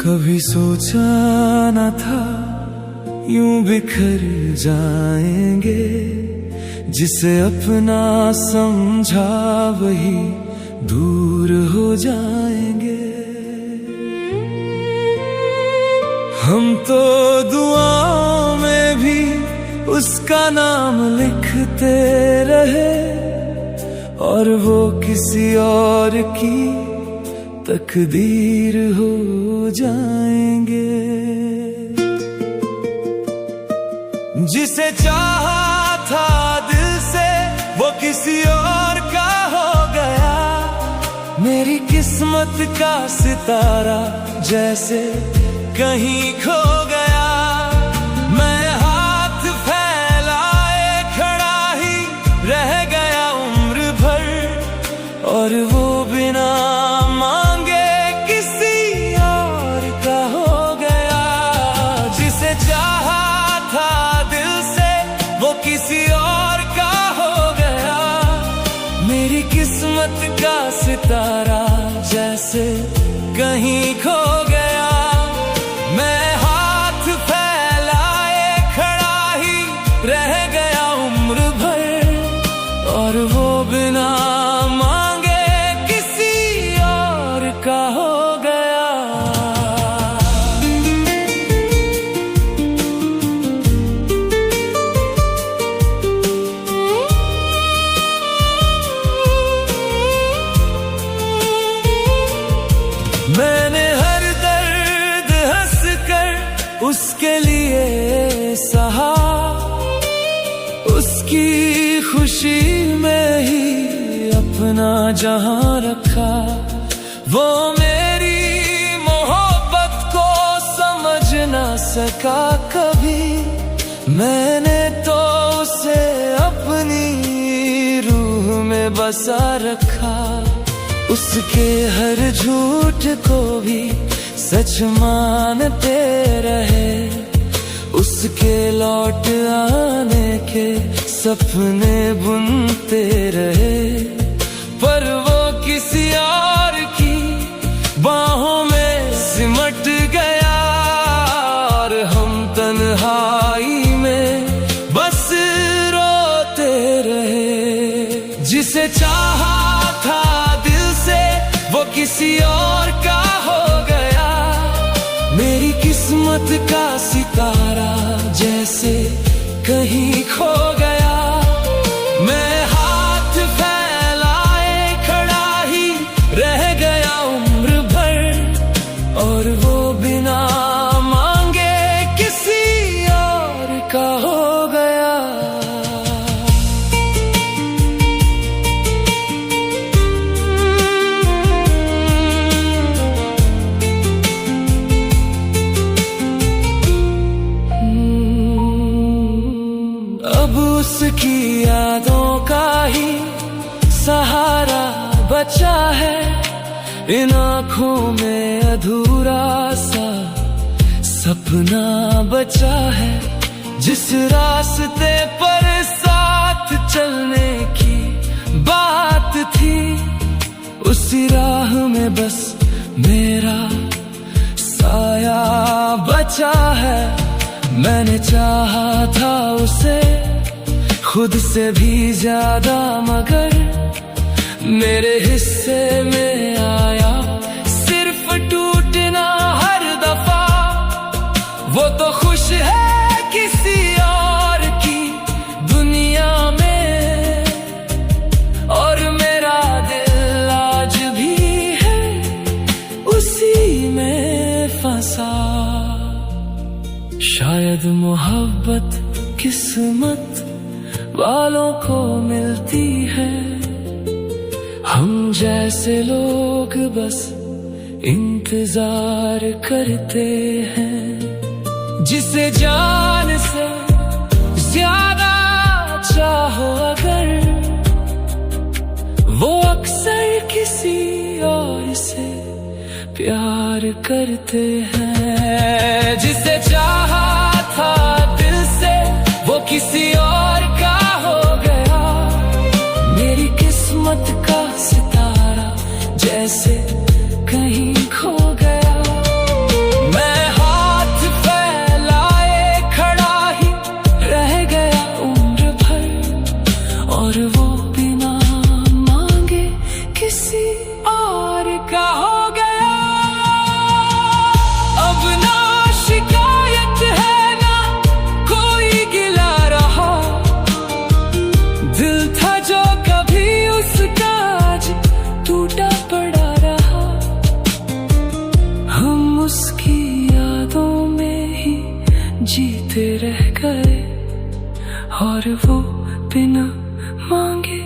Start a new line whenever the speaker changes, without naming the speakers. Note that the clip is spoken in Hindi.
कभी सोचा न था यूं बिखर जाएंगे, जिसे अपना समझा वही दूर हो जाएंगे। हम तो दुआओं में भी उसका नाम लिखते रहे, और वो किसी और की तकदीर हो जाएंगे। जिसे चाहा था दिल से वो किसी और का हो गया। मेरी किस्मत का सितारा जैसे कहीं खो गया। मैं हाथ फैलाए खड़ा ही रह गया उम्र भर, और वो बिना किसी और का हो गया। मेरी किस्मत का सितारा जैसे कहीं खो गया। मैं हाथ फैलाए खड़ा ही रह गया उम्र भर, और वो बिना मांगे किसी और का हो गया। मैंने हर दर्द हंस कर उसके लिए सहा, उसकी खुशी में ही अपना जहां रखा। वो मेरी मोहब्बत को समझ ना सका कभी, मैंने तो उसे अपनी रूह में बसा रखा। उसके हर झूठ को भी सच मानते रहे, उसके लौट आने के सपने बुनते रहे। पर वो किसी और की बाहों में सिमट गया, और हम तन्हाई में बस रोते रहे। जिसे चाहा था वो किसी और का हो गया। मेरी किस्मत का सितारा जैसे कहीं खो गया। मैं हाथ फैलाए खड़ा ही रह गया उम्र भर, और वो बिना मांगे किसी और का हो गया। उसकी यादों का ही सहारा बचा है, इन आँखों में अधूरा सा सपना बचा है। जिस रास्ते पर साथ चलने की बात थी, उसी राह में बस मेरा साया बचा है। मैंने चाहा था उसे खुद से भी ज्यादा, मगर मेरे हिस्से में आया सिर्फ टूटना हर दफा। वो तो खुश है किसी और की दुनिया में, और मेरा दिल आज भी है उसी में फंसा। शायद मोहब्बत किस्मत वालों को मिलती है, हम जैसे लोग बस इंतजार करते हैं। जिसे जान से प्यार करते हैं। जिसे चाहा था दिल से वो किसी और का हो गया। मेरी किस्मत का सितारा जैसे कहीं खो गया। मैं हाथ फैलाए खड़ा ही रह गया उम्र भर, और वो बिना मांगे किसी और का हो गया। अब ना शिकायत है ना कोई गिला रहा। दिल था जो कभी उसका आज टूटा पड़ा रहा। हम उसकी यादों में ही जीते रह गए, और वो बिना मांगे